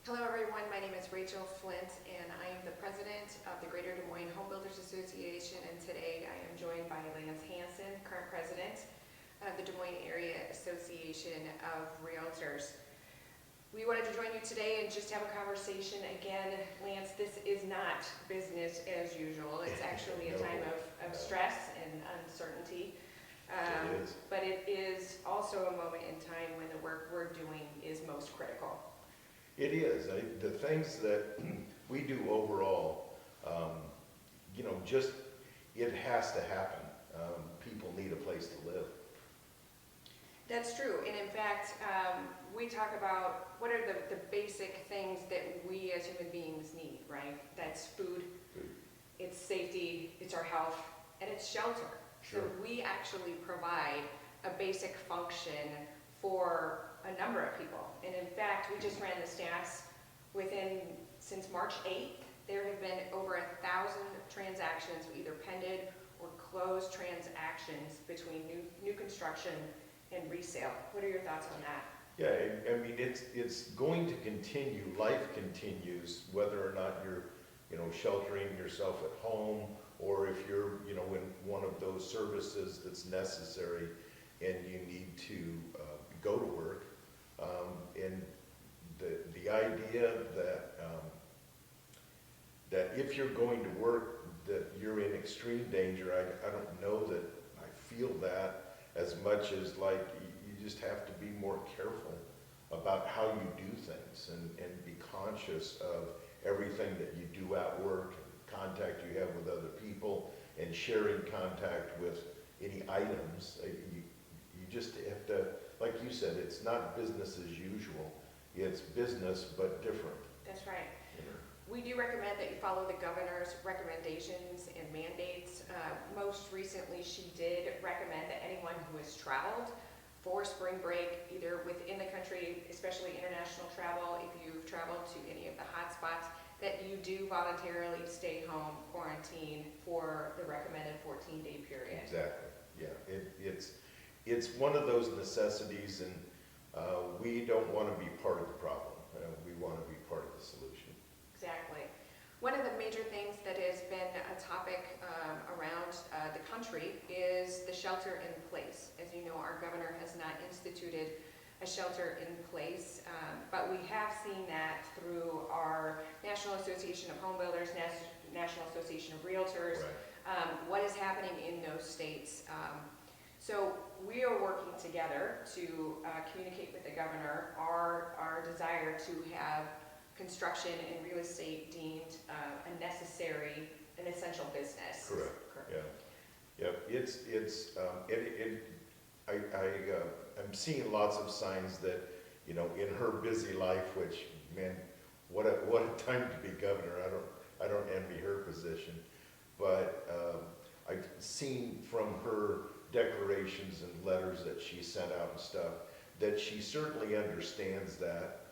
Hello everyone, my name is Rachel Flint and I am the president of the Greater Des Moines Home Builders Association, and today I am joined by Lance Hansen, current president of the Des Moines Area Association of Realtors. We wanted to join you today and just have a conversation. Again, Lance, this is not business as usual. It's actually a time of stress and uncertainty. But it is also a moment in time when the work we're doing is most critical. It is. The things that we do overall, just it has to happen. People need a place to live. That's true. And in fact, we talk about what are the basic things that we as human beings need, right? That's food, it's safety, it's our health, and it's shelter. Sure. So we actually provide a basic function for a number of people. And in fact, we just ran the stats since March 8th, there have been over 1,000 transactions, either pended or closed transactions between new construction and resale. What are your thoughts on that? Yeah, I mean, it's going to continue. Life continues, whether or not you're, sheltering yourself at home, or if you're, in one of those services that's necessary and you need to go to work. And the idea that if you're going to work, that you're in extreme danger, I don't know that I feel that as much as like you just have to be more careful about how you do things and be conscious of everything that you do at work, and contact you have with other people, and sharing contact with any items. You just have to, like you said, it's not business as usual. It's business, but different. That's right. We do recommend that you follow the governor's recommendations and mandates. Most recently, she did recommend that anyone who has traveled for spring break, either within the country, especially international travel, if you've traveled to any of the hot spots, that you do voluntarily stay home, quarantine for the recommended 14-day period. Exactly. Yeah. It's one of those necessities, and we don't want to be part of the problem. We want to be part of the solution. Exactly. One of the major things that has been a topic around the country is the shelter in place. As you know, our governor has not instituted a shelter in place, but we have seen that through our National Association of Home Builders, National Association of Realtors, Right. What is happening in those states. So we are working together to communicate with the governor our desire to have construction and real estate deemed a necessary and essential business. Correct. Yeah. I'm seeing lots of signs that, in her busy life, which, man, what a time to be governor. I don't envy her position, but I've seen from her declarations and letters that she sent out and stuff that she certainly understands that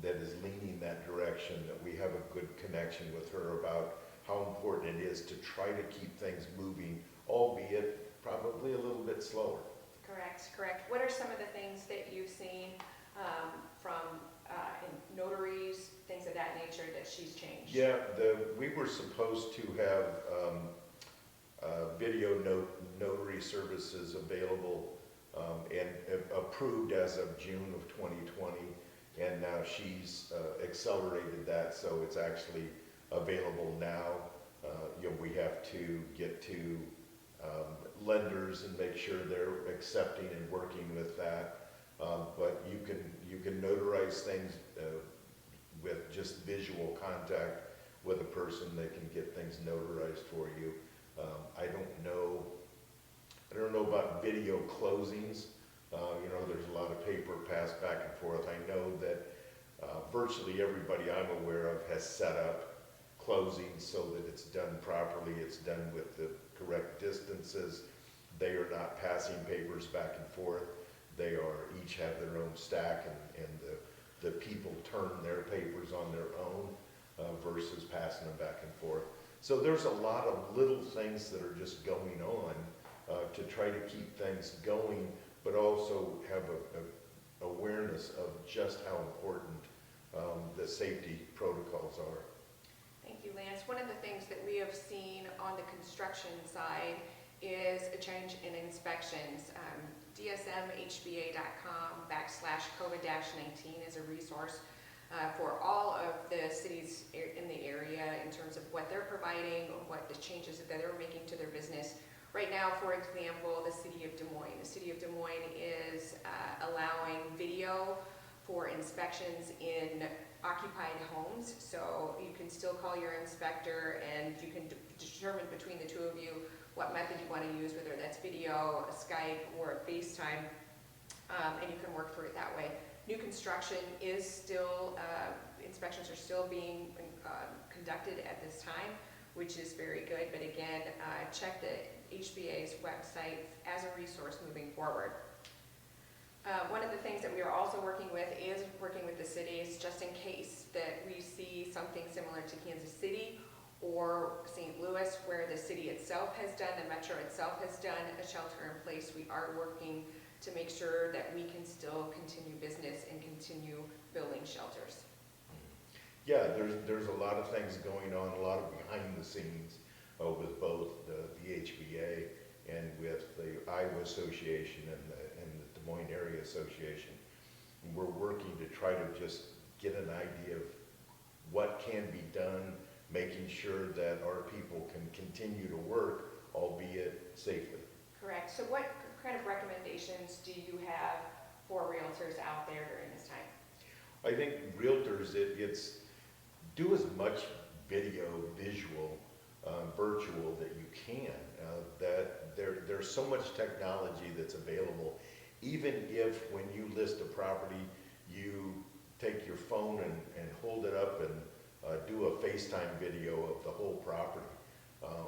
is leaning that direction, that we have a good connection with her about how important it is to try to keep things moving, albeit probably a little bit slower. Correct. What are some of the things that you've seen from in notaries, things of that nature, that she's changed? Yeah, we were supposed to have video notary services available and approved as of June of 2020, and now she's accelerated that, so it's actually available now. We have to get to lenders and make sure they're accepting and working with that. But you can notarize things with just visual contact with a person. They can get things notarized for you. I don't know about video closings. There's a lot of paper passed back and forth. I know that virtually everybody I'm aware of has set up closings so that it's done properly. It's done with the correct distances. They are not passing papers back and forth. They each have their own stack, and the people turn their papers on their own versus passing them back and forth. So there's a lot of little things that are just going on to try to keep things going, but also have a awareness of just how important the safety protocols are. Thank you, Lance. One of the things that we have seen on the construction side is a change in inspections. DSMHBA.com/COVID-19 is a resource for all of the cities in the area in terms of what they're providing, what the changes that they're making to their business. Right now, for example, the City of Des Moines. The City of Des Moines is allowing video for inspections in occupied homes. So you can still call your inspector and you can determine between the two of you what method you want to use, whether that's video, a Skype, or a FaceTime, and you can work through it that way. New construction is still, inspections are still being conducted at this time, which is very good. But again, check the HBA's website as a resource moving forward. One of the things that we are also working with is working with the cities just in case that we see something similar to Kansas City or St. Louis, where the city itself has done, the metro itself has done a shelter in place. We are working to make sure that we can still continue business and continue building shelters. Yeah, there's a lot of things going on, a lot of behind the scenes with both the HBA and with the Iowa Association and the Des Moines Area Association. We're working to try to just get an idea of what can be done, making sure that our people can continue to work, albeit safely. Correct. So what kind of recommendations do you have for realtors out there during this time? I think realtors, it's do as much video, visual, virtual that you can. That there's so much technology that's available. Even if when you list a property, you take your phone and hold it up and do a FaceTime video of the whole property.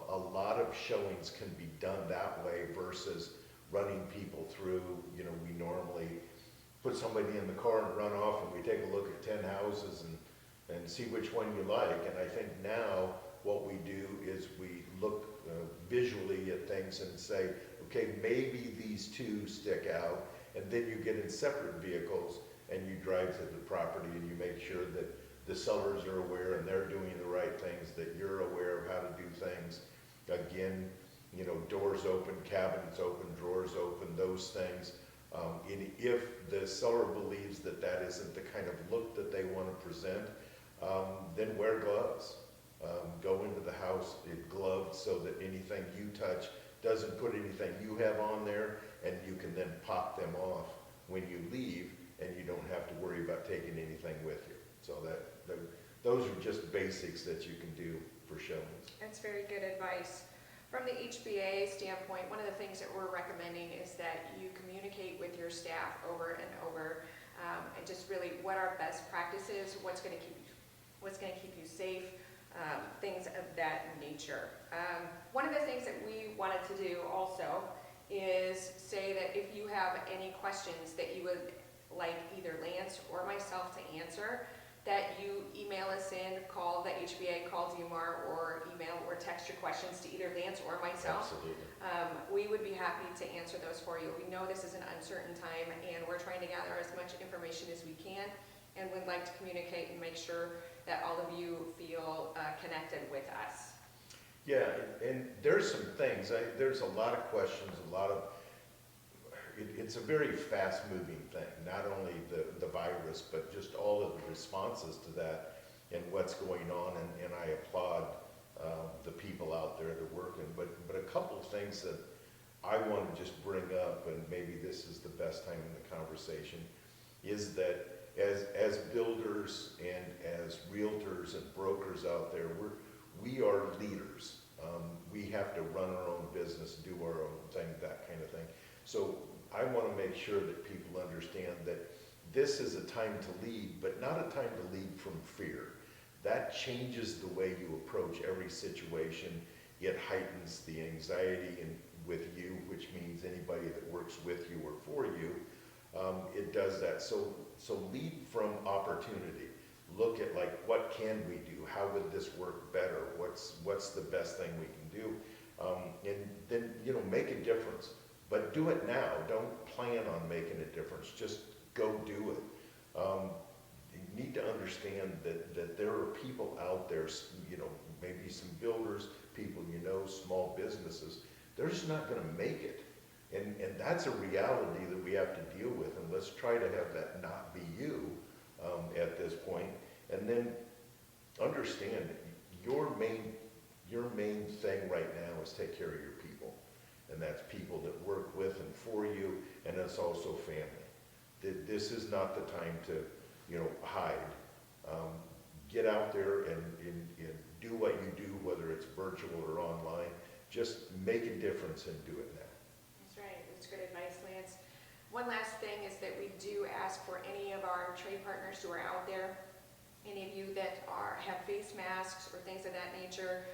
A lot of showings can be done that way versus running people through. You know, we normally put somebody in the car and run off and we take a look at 10 houses and see which one you like. And I think now what we do is we look visually at things and say, okay, maybe these two stick out, and then you get in separate vehicles and you drive to the property and you make sure that the sellers are aware and they're doing the right things, that you're aware of how to do things. Again, you know, doors open, cabinets open, drawers open, those things. And if the seller believes that that isn't the kind of look that they want to present, then wear gloves. Go into the house gloved so that anything you touch doesn't put anything you have on there, and you can then pop them off when you leave, and you don't have to worry about taking anything with you. So those are just basics that you can do for showings. That's very good advice. From the HBA standpoint, one of the things that we're recommending is that you communicate with your staff over and over, and just really what our best practices, what's going to keep you safe, things of that nature. One of the things that we wanted to do also is say that if you have any questions that you would like either Lance or myself to answer, that you email us in, call the HBA, call DMAAR, or email or text your questions to either Lance or myself. Absolutely. We would be happy to answer those for you. We know this is an uncertain time, and we're trying to gather as much information as we can, and would like to communicate and make sure that all of you feel connected with us. Yeah, and there's some things, there's a lot of questions, it's a very fast-moving thing, not only the virus, but just all of the responses to that and what's going on, and I applaud the people out there that are working, but a couple of things that I want to just bring up, and maybe this is the best time in the conversation, is that as builders and as realtors and brokers out there, we are leaders. We have to run our own business, do our own thing, that kind of thing. So I want to make sure that people understand that this is a time to lead, but not a time to lead from fear. That changes the way you approach every situation. It heightens the anxiety with you, which means anybody that works with you or for you. It does that. So lead from opportunity. Look at, like, what can we do? How would this work better? What's the best thing we can do? And then, make a difference. But do it now. Don't plan on making a difference. Just go do it. you need to understand that there are people out there, you know, maybe some builders, people you know, small businesses, they're just not gonna make it. And that's a reality that we have to deal with, and let's try to have that not be you at this point. And then understand your main thing right now is take care of your people. And that's people that work with and for you, and it's also family. This is not the time to, you know, hide. Get out there and do what you do, whether it's virtual or online. Just make a difference and do it now. That's right. That's good advice, Lance. One last thing is that we do ask for any of our trade partners who are out there, any of you that have face masks or things of that nature,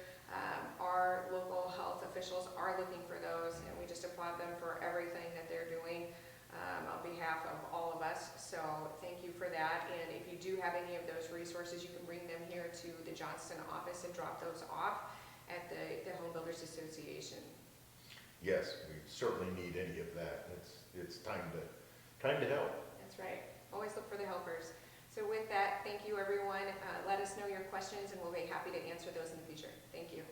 our local health officials are looking for those, and we just applaud them for everything that they're doing on behalf of all of us. So thank you for that. And if you do have any of those resources, you can bring them here to the Johnston office and drop those off at the Home Builders Association. Yes, we certainly need any of that. It's time to help. That's right. Always look for the helpers. So with that, thank you everyone. Let us know your questions and we'll be happy to answer those in the future. Thank you.